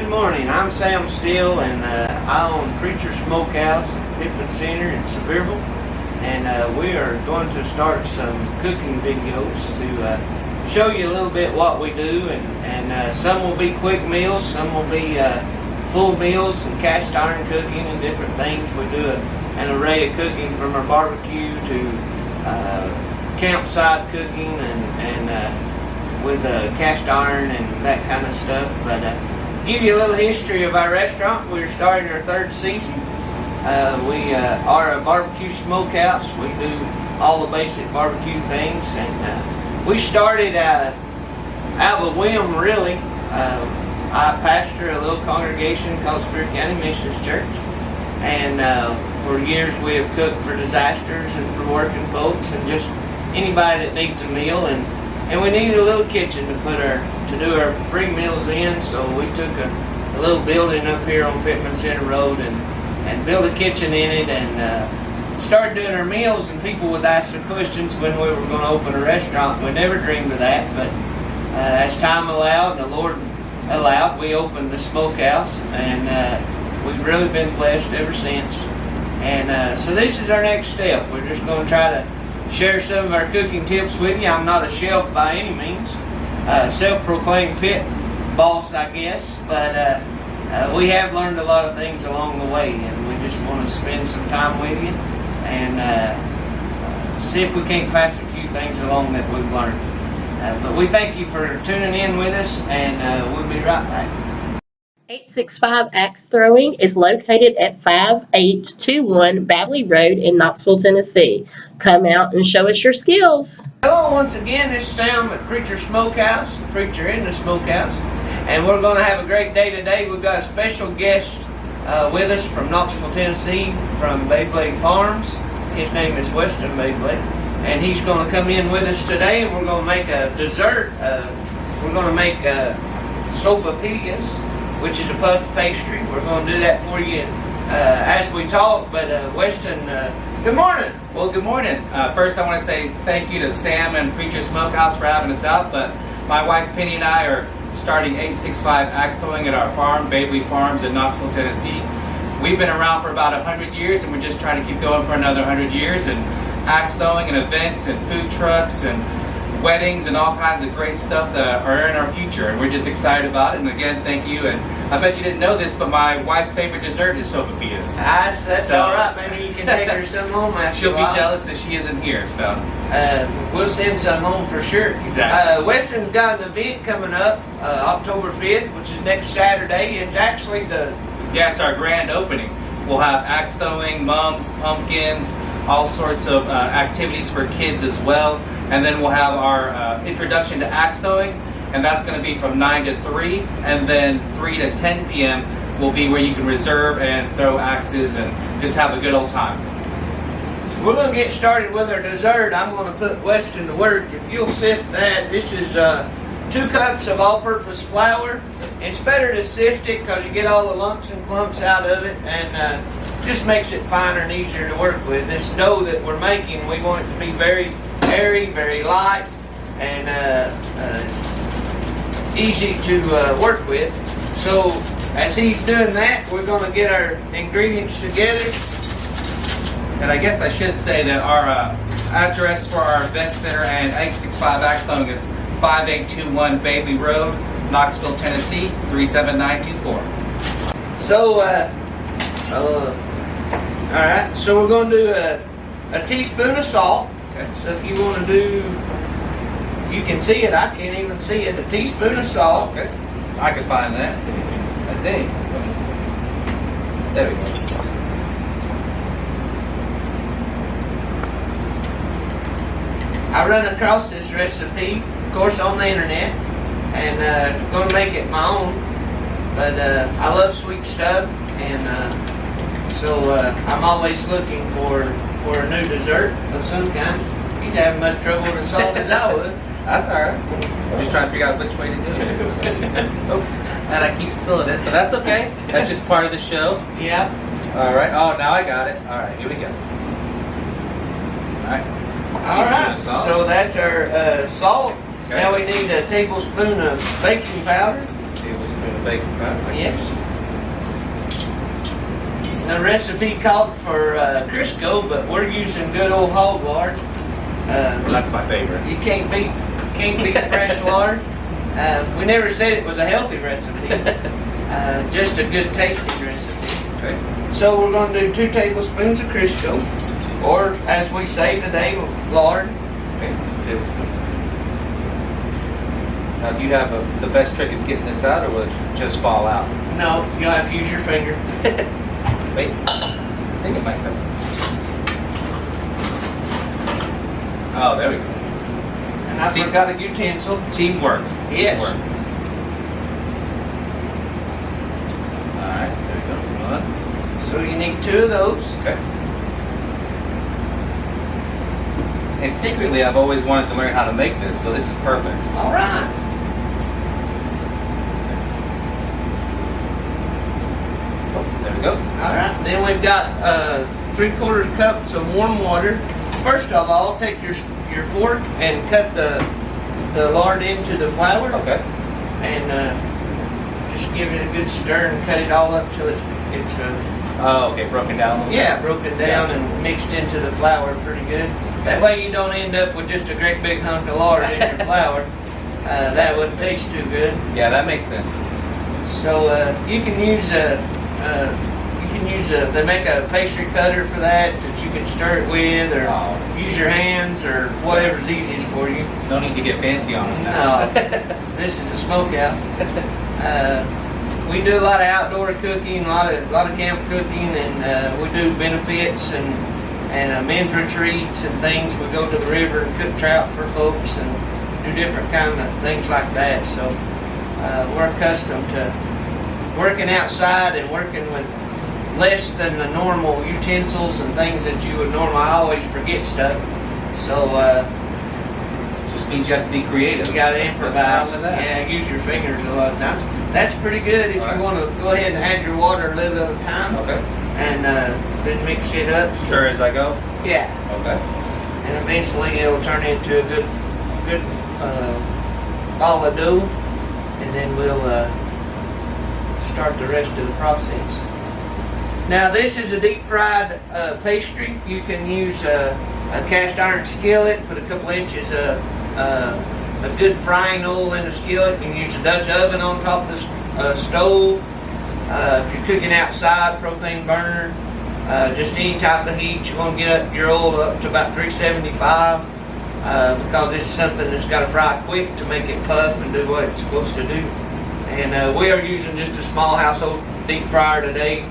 Good morning. I'm SamSteele, and I own PreachersSmokehouse at Pittman Center in Sevierville, and we are going to start some cooking videos to show you a little bit what we do, and some will be quick meals, some will be full meals and cast iron cooking and different things. We do an array of cooking from our barbecue to campsite cooking and with cast iron and that kind of stuff. But give you a little history of our restaurant. We're starting our third season. We are a barbecue smokehouse. We do all the basic barbecue things, and we started out of a whim, really. I pastor a little congregation called Sevierville County Missions Church, and for years we have cooked for disasters and for working folks and just anybody that needs a meal, and we needed a little kitchen to do our free meals in, so we took a little building up here on Pittman Center Road and built a kitchen in it, and started doing our meals. And people would ask the questions when we were going to open a restaurant. We never dreamed of that, but as time allowed and the Lord allowed, we opened the smokehouse, and we've really been blessed ever since. And so this is our next step. We're just going to try to share some of our cooking tips with you. I'm not a chef by any means, self-proclaimed pit boss, I guess, but we have learned a lot of things along the way, and we just want to spend some time with you and see if we can't pass a few things along that we've learned. But we thank you for tuning in with us, and we'll be right back. 865 Axe Throwing is located at 5821 Bagley Road in Knoxville, Tennessee. Come out and show us your skills. Hello, once again, this is Sam at Preacher's Smokehouse, the preacher in the smokehouse, and we're going to have a great day today. We've got a special guest with us from Knoxville, Tennessee, from Beyblade Farms. His name is Weston Beyblade, and he's going to come in with us today, and we're going to make a dessert. We're going to make Sopapillas, which is a puff pastry. We're going to do that for you as we talk. But Weston, good morning. Well, good morning. First, I want to say thank you to Sam and Preacher's Smokehouse for having us out. But my wife Penny and I are starting 865 Axe Throwing at our farm, Beyblade Farms in Knoxville, Tennessee. We've been around for about 100 years, and we're just trying to keep going for another 100 years. And axe throwing and events and food trucks and weddings and all kinds of great stuff that are in our future, and we're just excited about it. And again, thank you. And I bet you didn't know this, but my wife's favorite dessert is Sopapillas. That's all right. Maybe you can take her some home after She'll a while. be jealous that she isn't here, so. We'll send some home for sure. Exactly. Weston's got an event coming up October 5th, which is next Saturday. It's actually it's our grand opening. We'll have axe throwing, mums, pumpkins, all sorts of activities for kids as well. And then we'll have our introduction to axe throwing, and that's going to be from 9 to 3, and then 3 to 10 p.m. will be where you can reserve and throw axes and just have a good old time. So we're going to get started with our dessert. I'm going to put Weston to work. If you'll sift that, this is 2 cups of all-purpose flour. It's better to sift it because you get all the lumps and clumps out of it, and just makes it finer and easier to work with. This dough that we're making, we want it to be very airy, very light, and easy to work with. So as he's doing that, we're going to get our ingredients together. And I guess I should say that our address for our event center and 865 Axe Throwing is 5821 Bagley Road, Knoxville, Tennessee, 37924. So, all right, so we're going to do a teaspoon of salt. Okay. So if you want to do, you can see it, I can't even see it, a teaspoon of salt. Okay. I can find that. I think. There we go. I run across this recipe, of course, on the internet, and I'm going to make it my own. But I love sweet stuff, and so I'm always looking for a new dessert of some kind. He's having much trouble with the salt as I would. That's alright. I'm just trying to figure out which way to do it. Oh, and I keep spilling it, but that's okay. That's just part of the show. Yeah. Alright. Oh, now I got it. Alright, here we go. Alright. Alright, so that's our salt. Okay. Now we need a tablespoon of baking powder. Tablespoon tablespoon of baking powder. Yes. The recipe called for Crisco, but we're using good old hog lard. Well, that's my favorite. You can't beat fresh lard. We never said it was a healthy recipe, just a good tasting recipe. Okay. So we're going to do 2 tablespoons of Crisco, or as we say today, lard. Okay. Tablespoon. Now, do you have the best trick of getting this out, or will it just fall out? No, you'll have to use your finger. Wait, I think it might come. Oh, there we go. And I forgot a utensil. Teamwork. Yes. Teamwork. All right, there we go. One. So you need 2 of those. Okay. And secretly, I've always wanted to learn how to make this, so this is perfect. All right. There we go. All right. Then we've got 3/4 cups of warm water. First of all, take your fork and cut the lard into the flour. Okay. And just give it a good stir and cut it all up till it's Oh, okay, broken down a little bit? yeah, broken down Gotcha. and mixed into the flour pretty good. That way you don't end up with just a great big hunk of lard in your flour. That wouldn't taste too good. Yeah, that makes sense. So you can use they make a pastry cutter for that you can stir it with, or use your hands, or whatever's easiest for you. No need to get fancy on us now. No, this is a smokehouse. We do a lot of outdoor cooking, a lot of camp cooking, and we do benefits and men's retreats and things. We go to the river and cook trout for folks and do different kind of things like that. So we're accustomed to working outside and working with less than the normal utensils and things that you would normally. I always forget stuff. So Just means you have to be creative. you got to improvise. With that. Yeah, use your fingers a lot of times. That's pretty good if you want to go ahead and add your water a little at a time. Okay. And then mix it up. Stir as I go? Yeah. Okay. And eventually it'll turn into a good ball of dough. And then we'll start the rest of the process. Now this is a deep fried pastry. You can use a cast iron skillet, put a couple inches of a good frying oil in the skillet. You can use a Dutch oven on top of the stove. If you're cooking outside, propane burner, just any type of heat. You want to get your oil up to about 375 because this is something that's got to fry quick to make it puff and do what it's supposed to do. And we are using just a small household deep fryer today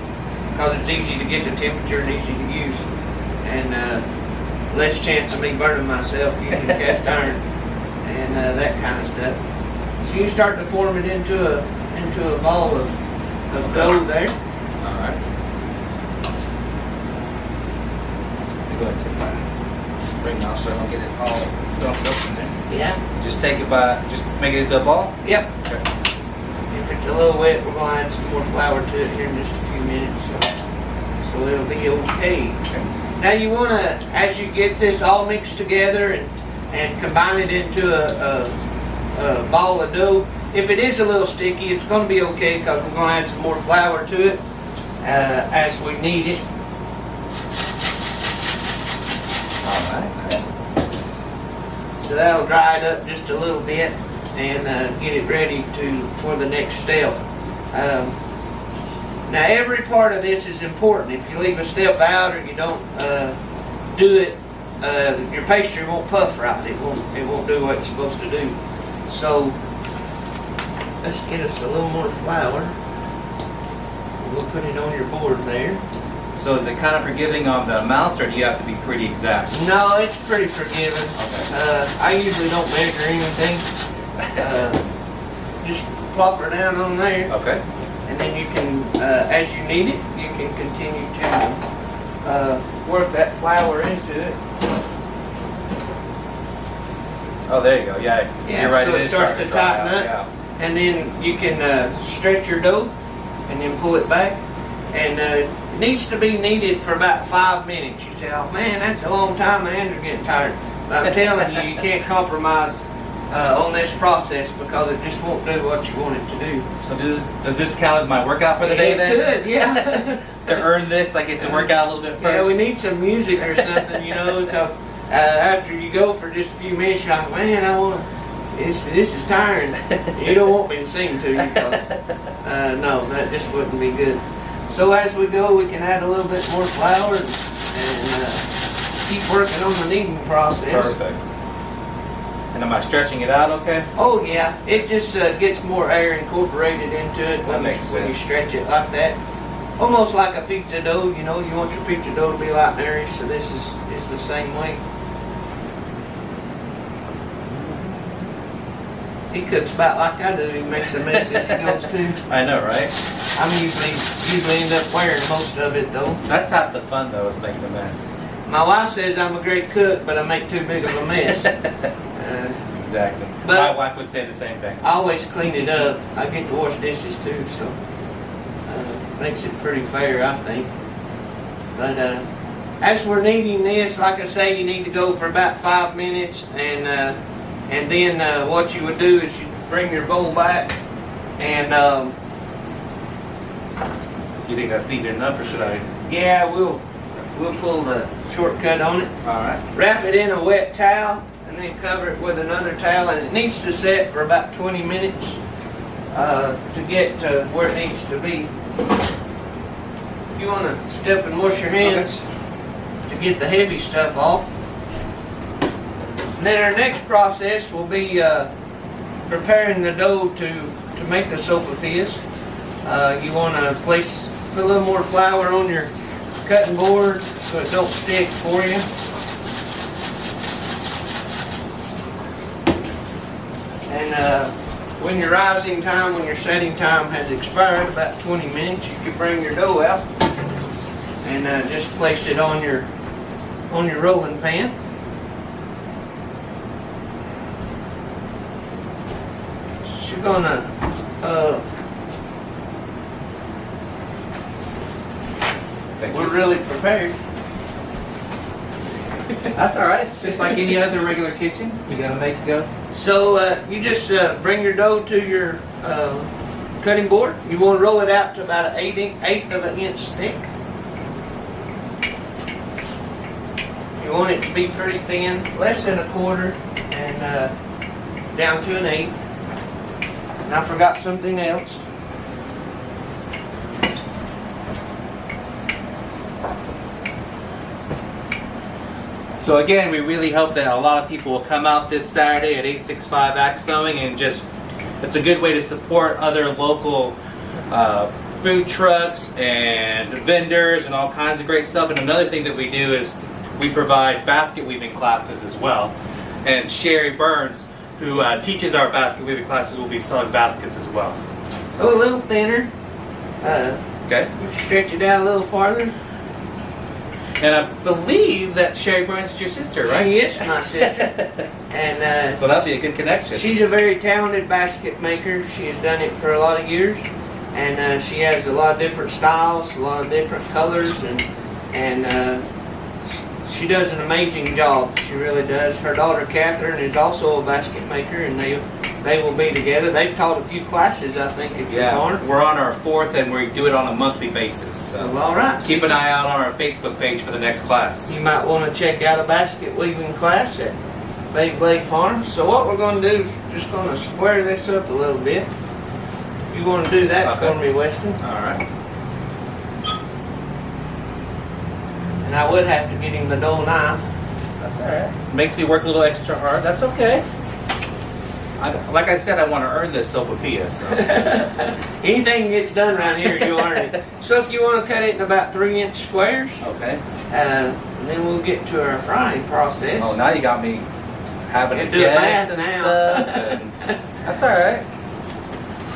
because it's easy to get the temperature and easy to use. And less chance of me burning myself using cast iron and that kind of stuff. So you start to form it into a ball of dough there. All right. Go ahead and take my spring now so I don't get it all dumped up in there. Yeah. Just take it by, just make it into a ball? Yep. Okay. If it's a little wet, we're going to add some more flour to it here in just a few minutes. So it'll be okay. Now you want to, as you get this all mixed together and combine it into a ball of dough, if it is a little sticky, it's going to be okay because we're going to add some more flour to it as we need it. All right. So that'll dry it up just a little bit and get it ready for the next step. Now every part of this is important. If you leave a step out or you don't do it, your pastry won't puff right. It won't do what it's supposed to do. So let's get us a little more flour. We'll put it on your board there. So is it kind of forgiving on the amounts, or do you have to be pretty exact? No, it's pretty forgiving. Okay. I usually don't measure anything. Just plop her down on there. Okay. And then you can, as you need it, you can continue to work that flour into it. Oh, there you go. Yeah, Yeah, you're right. so it starts to dry tighten out, up. Yeah. And then you can stretch your dough and then pull it back. And it needs to be kneaded for about 5 minutes. You say, oh man, that's a long time, my hands are getting tired. But I'm telling you, you can't compromise on this process because it just won't do what you want it to do. So does this count as my workout for the day then? It could, yeah. To earn this, I get to work out a little bit first. Yeah, we need some music or something, you know, because after you go for just a few minutes, you're like, man, I want. This is tiring. You don't want me to sing to you because no, that just wouldn't be good. So as we go, we can add a little bit more flour and keep working on the kneading process. Perfect. And am I stretching it out okay? Oh yeah, it just gets more air incorporated into it when you stretch it like that. Almost like a pizza dough, you know, you want your pizza dough to be like Mary, so this is the same way. He cooks about like I do, he makes a mess as he goes too. I know, right? I'm usually end up wearing most of it though. That's half the fun though, is making a mess. My wife says I'm a great cook, but I make too big of a mess. Exactly. But my wife would say the same thing. I always clean it up. I get to wash dishes too, so makes it pretty fair, I think. But as we're kneading this, like I say, you need to go for about 5 minutes, and then what you would do is you bring your bowl back, and you think that's neat enough, or should I? Yeah, we'll pull the shortcut on it. All right. Wrap it in a wet towel, and then cover it with another towel, and it needs to set for about 20 minutes to get to where it needs to be. You want to step and wash your hands to get the heavy stuff off. And then our next process will be preparing the dough to make the sopapillas. You want to put a little more flour on your cutting board so it don't stick for you. And when your rising time, when your setting time has expired, about 20 minutes, you can bring your dough out and just place it on your rolling pan. So you're gonna we're really prepared. That's all right. It's just like any other regular kitchen. You gotta make it go. So you just bring your dough to your cutting board. You want to roll it out to about an eighth of an inch thick. You want it to be pretty thin, less than a quarter, and down to an eighth. And I forgot something else. So again, we really hope that a lot of people will come out this Saturday at 865 Axe Throwing, and just, it's a good way to support other local food trucks and vendors and all kinds of great stuff. And another thing that we do is we provide basket weaving classes as well. And Sherry Burns, who teaches our basket weaving classes, will be selling baskets as well. So a little thinner. Okay. You can stretch it out a little farther. And I believe that Sherry Burns is your sister, right? She is my sister. And so that'd be a good connection. She's a very talented basket maker. She has done it for a lot of years. And she has a lot of different styles, a lot of different colors, and she does an amazing job. She really does. Her daughter Catherine is also a basket maker, and they will be together. They've taught a few classes, I think, at your farm. We're on our 4th, and we do it on a monthly basis. So well, all right. Keep an eye out on our Facebook page for the next class. You might want to check out a basket weaving class at Big Blake Farm. So what we're going to do is just going to square this up a little bit. You want to do that for me, Weston? All right. And I would have to get him the dough knife. That's all right. Makes me work a little extra hard. That's okay. Like I said, I want to earn this sopapilla. So. Anything gets done around here, you earn it. So if you want to cut it in about 3-inch squares, okay. And then we'll get to our frying process. Oh, now you got me having to do guess math and now. stuff. That's all right.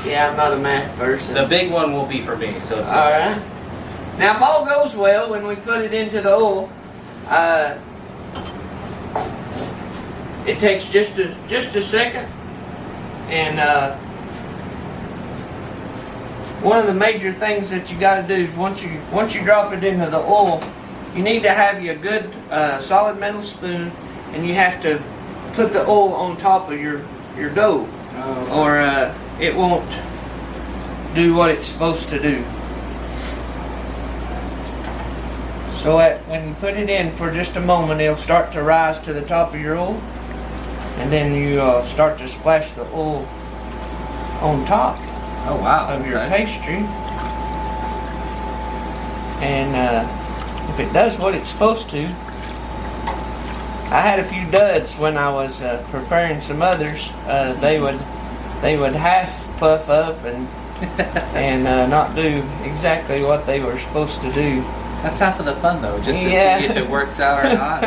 Yeah, I'm not a math person. The big one will be for me. So. It's all right. Now, if all goes well, when we put it into the oil, it takes just a second, and one of the major things that you got to do is once you drop it into the oil, you need to have you a good solid metal spoon, and you have to put the oil on top of your your dough, or it won't do what it's supposed to do. So when you put it in for just a moment, it'll start to rise to the top of your oil, and then you start to splash the oil on top of your pastry. And if it does what it's supposed to, I had a few duds when I was preparing some others. They would half puff up and not do exactly what they were supposed to do. That's half of the fun, though, just to see if it works out or not.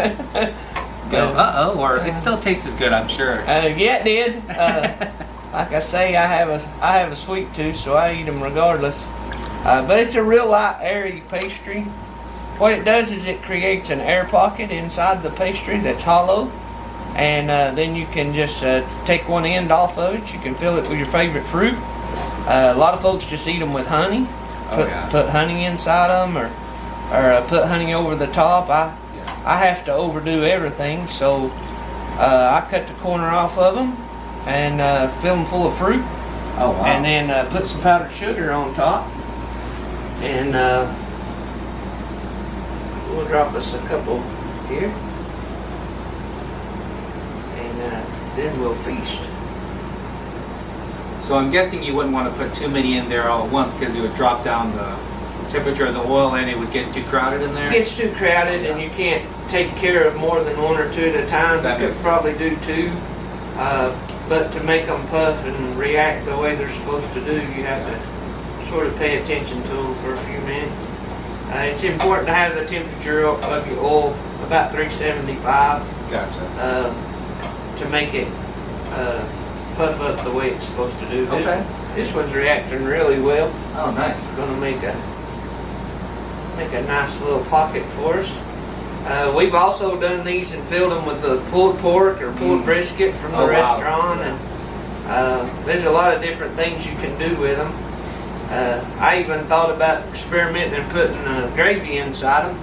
Go, or it still tastes as good, I'm sure. Yeah, it did. Like I say, I have a sweet tooth, so I eat them regardless. But it's a real light, airy pastry. What it does is it creates an air pocket inside the pastry that's hollow, and then you can just take one end off of it. You can fill it with your favorite fruit. A lot of folks just eat them with honey. Put honey inside them, or put honey over the top. I have to overdo everything, so I cut the corner off of them and fill them full of fruit. Oh, wow. And then put some powdered sugar on top, and we'll drop us a couple here, and then we'll feast. So I'm guessing you wouldn't want to put too many in there all at once, because it would drop down the temperature of the oil and it would get too crowded in there? It gets too crowded, and you can't take care of more than one or two at a time. You could probably do two, but to make them puff and react the way they're supposed to do, you have to sort of pay attention to them for a few minutes. It's important to have the temperature of your oil about 375. Gotcha. To make it puff up the way it's supposed to do. This one's reacting really well. Oh, nice. It's going to make a nice little pocket for us. We've also done these and filled them with the pulled pork or pulled brisket from the restaurant, and there's a lot of different things you can do with them. I even thought about experimenting and putting gravy inside them,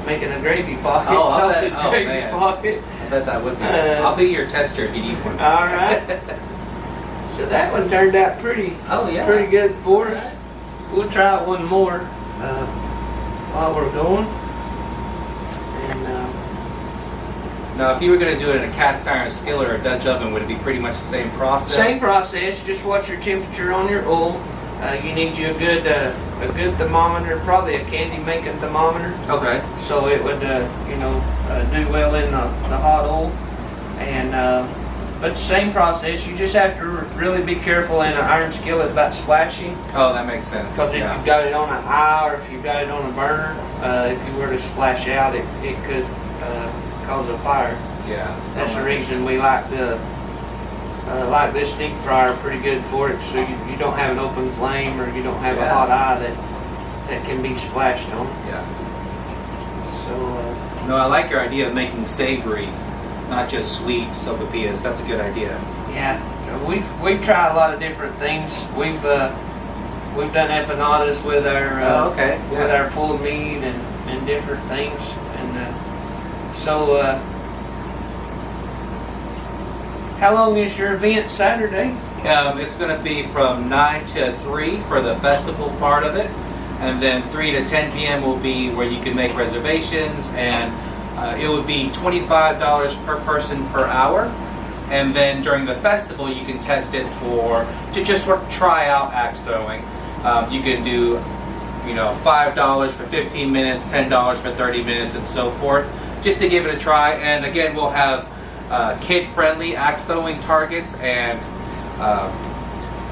making a gravy pocket, sausage gravy pocket. I bet that would be. I'll be your tester if you need one. All right. So that one turned out pretty good for us. We'll try one more while we're going. And now, if you were going to do it in a cast iron skillet or a Dutch oven, would it be pretty much the same process? Same process. Just watch your temperature on your oil. You need you a good thermometer, probably a candy making thermometer. Okay. So it would do well in the hot oil. And but the same process. You just have to really be careful in an iron skillet about splashing. Oh, that makes sense. Because if you've got it on an eye or if you've got it on a burner, if you were to splash out, it could cause a fire. Yeah. That's the reason we like this deep fryer pretty good for it, so you don't have an open flame or you don't have a hot eye that can be splashed on. Yeah. So. No, I like your idea of making savory, not just sweet sopapillas. That's a good idea. Yeah, we've tried a lot of different things. We've done empanadas with our with our pulled meat and different things, and so. How long is your event Saturday? It's going to be from 9 to 3 for the festival part of it, and then 3 to 10 p.m. will be where you can make reservations, and it would be $25 per person per hour. And then during the festival, you can test it to just try out axe throwing. You can do, $5 for 15 minutes, $10 for 30 minutes, and so forth, just to give it a try. And again, we'll have kid-friendly axe throwing targets, and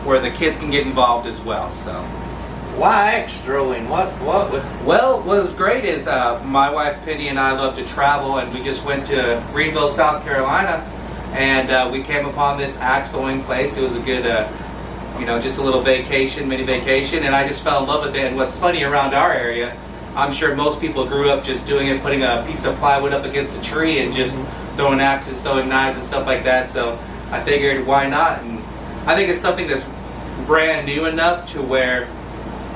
where the kids can get involved as well. So, why axe throwing? What would? Well, what was great is my wife Penny and I love to travel, and we just went to Greenville, South Carolina, and we came upon this axe throwing place. It was a good, just a little mini vacation, and I just fell in love with it. And what's funny around our area, I'm sure most people grew up just doing it, putting a piece of plywood up against a tree and just throwing axes, throwing knives and stuff like that. So I figured, why not? And I think it's something that's brand new enough to where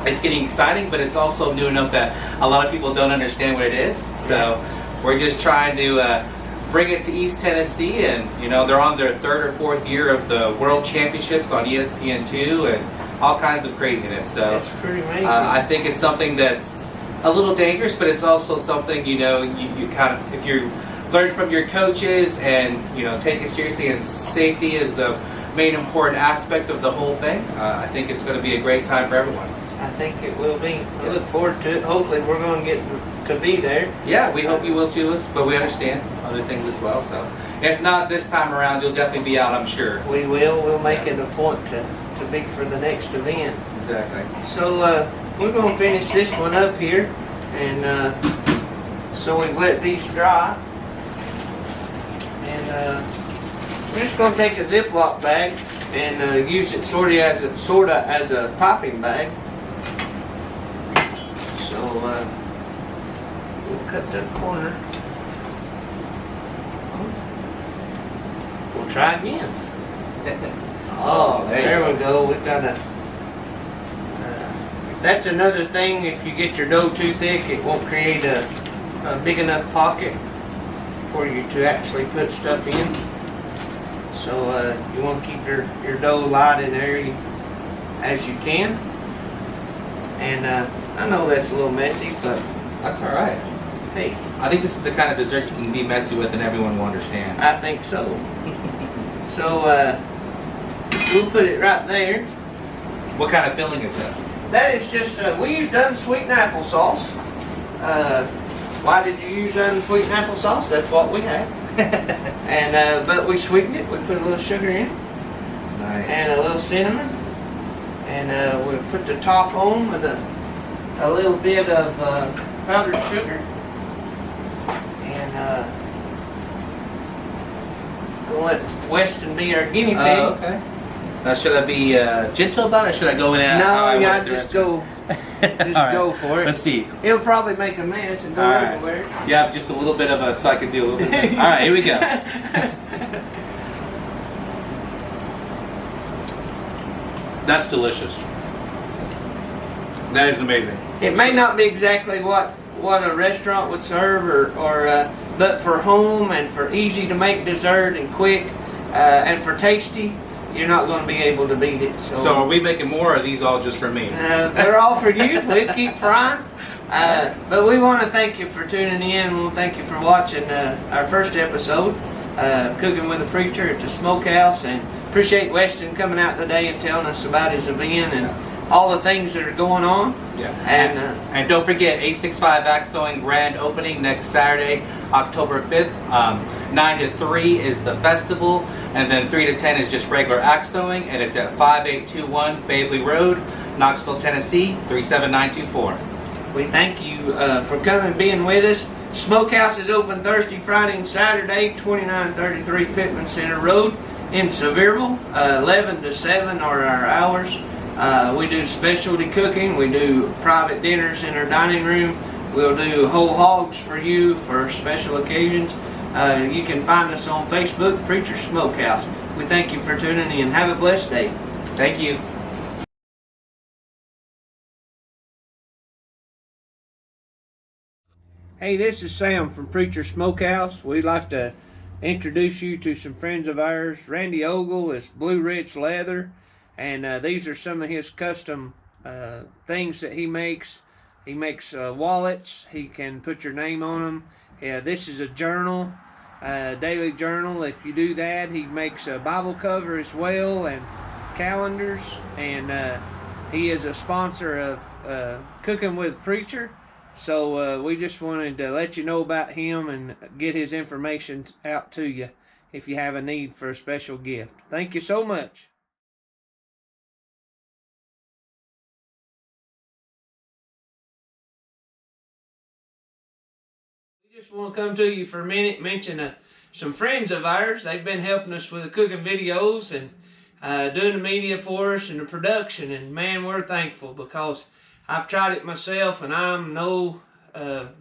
it's getting exciting, but it's also new enough that a lot of people don't understand what it is. So we're just trying to bring it to East Tennessee, and you know they're on their 3rd or 4th year of the World Championships on ESPN2 and all kinds of craziness. So That's pretty amazing. I think it's something that's a little dangerous, but it's also something, you know, you kind of, if you learn from your coaches and, you know, take it seriously, and safety is the main important aspect of the whole thing, I think it's going to be a great time for everyone. I think it will be. I look forward to it. Hopefully we're going to get to be there. Yeah, we hope you will too, but we understand other things as well. So if not this time around, you'll definitely be out, I'm sure. We will. We'll make it a point to be for the next event. Exactly. So we're going to finish this one up here, and so we've let these dry, and we're just going to take a Ziploc bag and use it sort of as a popping bag. So we'll cut the corner. We'll try again. Oh, there we go. We've got a. That's another thing. If you get your dough too thick, it won't create a big enough pocket for you to actually put stuff in. So you want to keep your dough light and airy as you can. And I know that's a little messy, but That's all right. hey, I think this is the kind of dessert you can be messy with and everyone will understand. I think so. So we'll put it right there. What kind of filling is that? That is just, we used unsweetened applesauce. Why did you use unsweetened applesauce? That's what we had. And but we sweetened it. We put a little sugar in, Nice. and a little cinnamon, and we put the top on with a little bit of powdered sugar, and we'll let Weston be our guinea pig. Okay. Now, should I be gentle about it, or should I go in and No, how I yeah, want the just rest go. of Just it? All right. go for it. Let's see. He'll probably make a mess and go All right. everywhere. Yeah, just a little bit of a, so I can do a little bit of All right, here we go. That's delicious. That is amazing. It may not be exactly what a restaurant would serve, but for home and for easy to make dessert and quick and for tasty, you're not going to be able to beat it. So are we making more, or are these all just for me? They're all for you. We'll keep frying. But we want to thank you for tuning in. We'll thank you for watching our first episode, Cooking with a Preacher at the Smokehouse, and appreciate Weston coming out today and telling us about his event and all the things that are going on. Yeah. And don't forget, 865 Axe Throwing grand opening next Saturday, October 5th. 9 to 3 is the festival, and then 3 to 10 is just regular axe throwing, and it's at 5821 Babley Road, Knoxville, Tennessee, 37924. we thank you for coming and being with us. Smokehouse is open Thursday, Friday, and Saturday, 2933 Pittman Center Road in Sevierville. 11 to 7 are our hours. We do specialty cooking. We do private dinners in our dining room. We'll do whole hogs for you for special occasions. You can find us on Facebook, Preacher's Smokehouse. We thank you for tuning in. Have a blessed day. Thank you. Hey, this is Sam from Preacher's Smokehouse. We'd like to introduce you to some friends of ours. Randy Ogle is Blue Ridge Leather, and these are some of his custom things that he makes. He makes wallets. He can put your name on them. This is a journal, daily journal. If you do that, he makes a Bible cover as well and calendars. And he is a sponsor of Cooking with Preacher. So we just wanted to let you know about him and get his information out to you if you have a need for a special gift. Thank you so much. We just want to come to you for a minute, mention some friends of ours. They've been helping us with the cooking videos and doing the media for us and the production. And man, we're thankful because I've tried it myself, and I'm no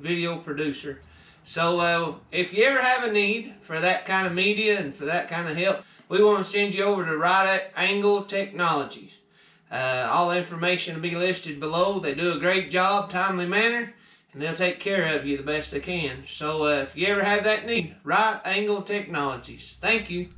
video producer. So if you ever have a need for that kind of media and for that kind of help, we want to send you over to Right Angle Technologies. All the information will be listed below. They do a great job, timely manner, and they'll take care of you the best they can. So if you ever have that need, Right Angle Technologies. Thank you.